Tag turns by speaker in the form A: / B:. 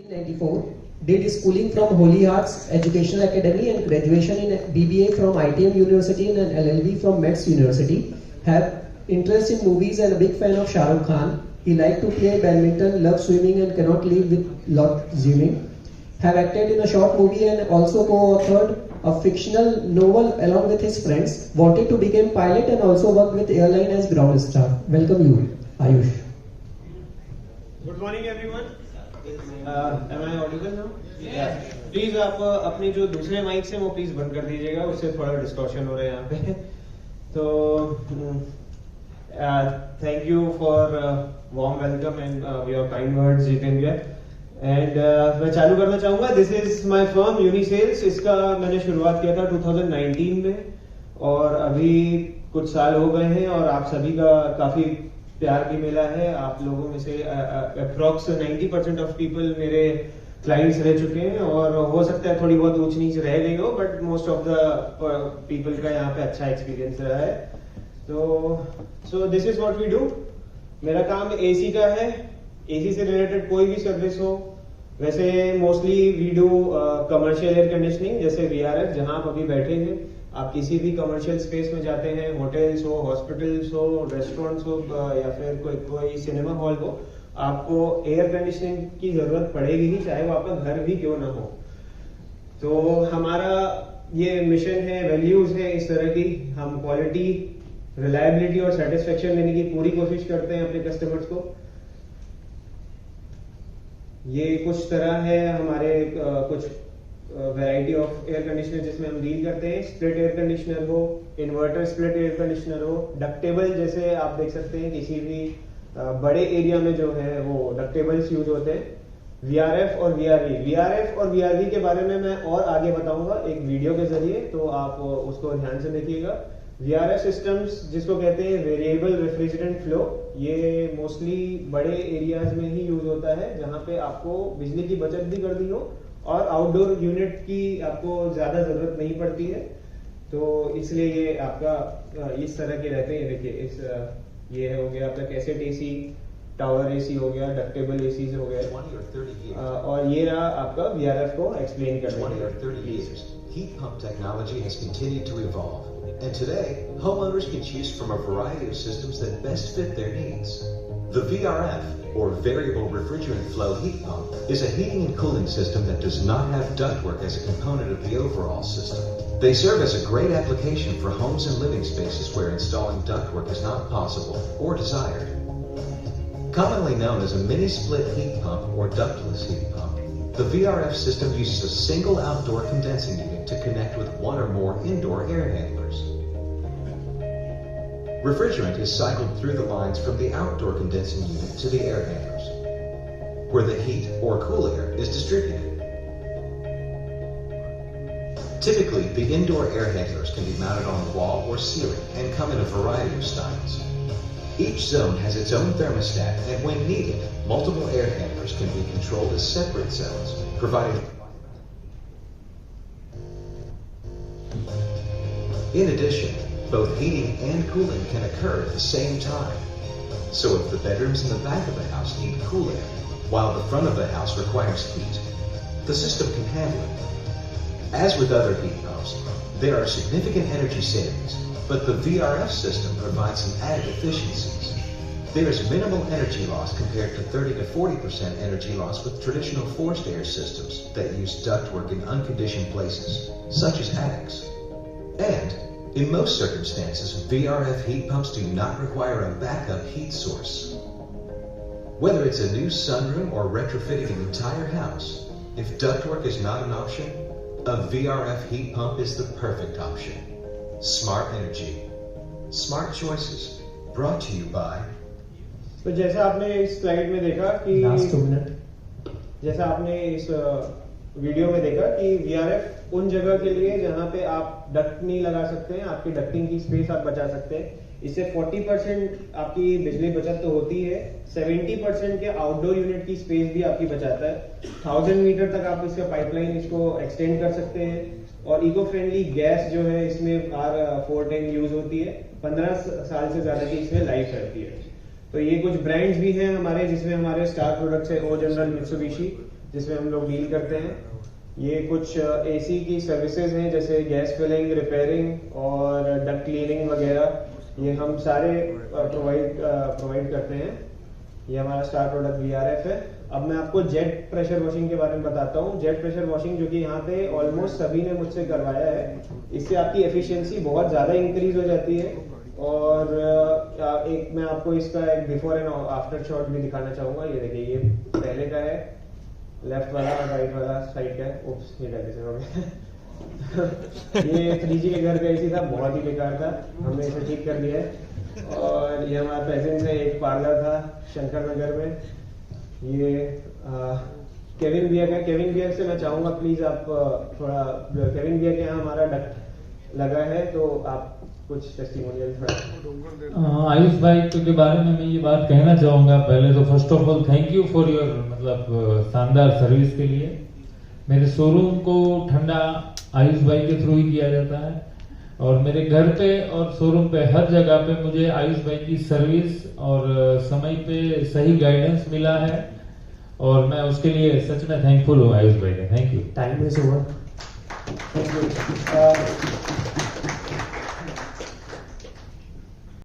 A: 1994, did schooling from Holy Hearts Educational Academy and graduation in BBA from ITM University and an LLB from Metz University. Have interest in movies and a big fan of Shah Rukh Khan. He liked to play badminton, loves swimming and cannot live with lot swimming. Have acted in a short movie and also co-authored a fictional novel along with his friends. Wanted to become pilot and also work with airline as ground staff. Welcome you, Ayush.
B: Good morning everyone. Am I audible now? Yes. Please आप अपने जो दूसरे mic से वो please बंद कर दीजिएगा, उससे थोड़ा डिस्टॉर्शन हो रहा है यहाँ पे. तो thank you for warm welcome and your kind words, Jitendra. And मैं चालू करना चाहूँगा. This is my firm Unisales. इसका मैंने शुरुआत किया था 2019 में और अभी कुछ साल हो गए हैं और आप सभी का काफी प्यार भी मिला है. आप लोगों में से अप्रॉक्स 90% ऑफ पीपल मेरे क्लाइंट्स रह चुके हैं और हो सकता है थोड़ी बहुत ऊंच नीच रह गई हो, but most of the people का यहाँ पे अच्छा एक्सपीरियंस रहा है. तो this is what we do. मेरा काम एसी का है. एसी से रिलेटेड कोई भी सर्विस हो. वैसे mostly we do commercial air conditioning, जैसे वीआरएफ जहां आप अभी बैठे हैं. आप किसी भी कमर्शियल स्पेस में जाते हैं, होटल्स हो, हॉस्पिटल्स हो, रेस्टोरेंट्स हो या फिर कोई सिनेमा हॉल हो, आपको एयर कंडीशनिंग की जरूरत पड़ेगी ही, चाहे वो आपका घर भी क्यों ना हो. तो हमारा ये मिशन है, वैल्यूज है इस तरह की. हम क्वालिटी, रिलायबिलिटी और सेटिस्फेक्शन देने की पूरी कोशिश करते हैं अपने कस्टमर्स को. ये कुछ तरह है हमारे कुछ वैरायटी ऑफ एयर कंडीशनर जिसमें हम डील करते हैं. स्प्लिट एयर कंडीशनर हो, इन्वर्टर स्प्लिट एयर कंडीशनर हो, डक्टेबल, जैसे आप देख सकते हैं किसी भी बड़े एरिया में जो है वो डक्टेबल्स यूज होते हैं. वीआरएफ और वीआरवी. वीआरएफ और वीआरवी के बारे में मैं और आगे बताऊंगा एक वीडियो के जरिए, तो आप उसको ध्यान से देखिएगा. वीआरएफ सिस्टम्स जिसको कहते हैं वेरिएबल रेफ्रिजरेंट फ्लो, ये मोस्टली बड़े एरियाज में ही यूज होता है जहां पे आपको बिजली की बचत भी करनी हो और आउटडोर यूनिट की आपको ज्यादा जरूरत नहीं पड़ती है. तो इसलिए ये आपका इस तरह के रहते हैं. देखिए ये हो गया आपका कैसेट एसी, टावर एसी हो गया, डक्टेबल एसी हो गया, और ये रहा आपका वीआरएफ को एक्सप्लेन करना.
C: Heat pump technology has continued to evolve, and today, homeowners can choose from a variety of systems that best fit their needs. The VRF, or Variable Refrigerant Flow Heat Pump, is a heating and cooling system that does not have ductwork as a component of the overall system. They serve as a great application for homes and living spaces where installing ductwork is not possible or desired. Commonly known as a mini-split heat pump or ductless heat pump, the VRF system uses a single outdoor condensing unit to connect with one or more indoor air handlers. Refrigerant is cycled through the lines from the outdoor condensing unit to the air handlers, where the heat or cool air is distributed. Typically, the indoor air handlers can be mounted on the wall or ceiling and come in a variety of styles. Each zone has its own thermostat, and when needed, multiple air handlers can be controlled as separate zones, providing. In addition, both heating and cooling can occur at the same time. So if the bedrooms in the back of the house need cool air, while the front of the house requires heat, the system can handle it. As with other heat pumps, there are significant energy savings, but the VRF system provides some added efficiencies. There is minimal energy loss compared to 30 to 40% energy loss with traditional forced air systems that use ductwork in unconditioned places, such as attics. And, in most circumstances, VRF heat pumps do not require a backup heat source. Whether it's a new sunroom or retrofitting an entire house, if ductwork is not an option, a VRF heat pump is the perfect option. Smart energy, smart choices, brought to you by.
B: तो जैसा आपने इस slide में देखा कि जैसा आपने इस वीडियो में देखा कि वीआरएफ उन जगह के लिए जहां पे आप डक्ट नहीं लगा सकते हैं, आपकी डक्टिंग की स्पेस आप बचा सकते हैं. इससे 40% आपकी बिजली बचत तो होती है, 70% के आउटडोर यूनिट की स्पेस भी आपकी बचाता है. 1000 मीटर तक आप इसका पाइपलाइन इसको एक्सटेंड कर सकते हैं. और इको फ्रेंडली गैस जो है इसमें R410 यूज होती है. 15 साल से ज्यादा की इसमें लाइफ रहती है. तो ये कुछ ब्रांड्स भी हैं हमारे जिसमें हमारे स्टार प्रोडक्ट्स है ओ जनरल, मित्सुबिशी. जिसमें हम लोग डील करते हैं। ये कुछ एसी की सर्विसेज हैं, जैसे गैस फिलिंग, रिपेयरिंग और डक्ट क्लीनिंग वगैरह, ये हम सारे प्रोवाइड करते हैं। ये हमारा स्टार प्रोडक्ट VRF है। अब मैं आपको जेट प्रेशर वॉशिंग के बारे में बताता हूँ। जेट प्रेशर वॉशिंग जो कि यहाँ पे ऑलमोस्ट सभी ने मुझसे करवाया है, इससे आपकी एफिशिएंसी बहुत ज़्यादा इंक्रीज हो जाती है। और एक मैं आपको इसका एक बिफोर एंड आफ्टर शॉट भी दिखाना चाहूँगा। ये देखिए, ये पहले का है, लेफ्ट वाला और राइट वाला साइड का है। ओप्स, ये गलती से हो गया। ये 3G के घर का एसी था, बहुत ही बेकार था, हमने इसे ठीक कर लिया है। और ये हमारा प्रेजेंस है, एक पार्लर था शंकर नगर में, ये केविन भैया का। केविन भैया से मैं चाहूंगा प्लीज आप थोड़ा, केविन भैया के यहाँ हमारा डक्ट लगा है, तो आप कुछ टेस्टिमोनियल थोड़ा।
D: आयुष भाई के बारे में मैं ये बात कहना चाहूंगा। पहले तो first of all thank you for your मतलब शानदार सर्विस के लिए। मेरे शोरूम को ठंडा आयुष भाई के थ्रू ही किया जाता है, और मेरे घर पे और शोरूम पे हर जगह पे मुझे आयुष भाई की सर्विस और समय पे सही गाइडेंस मिला है, और मैं उसके लिए सच में थैंकफुल हूँ आयुष भाई का। Thank you.
A: Time is over. Thank you.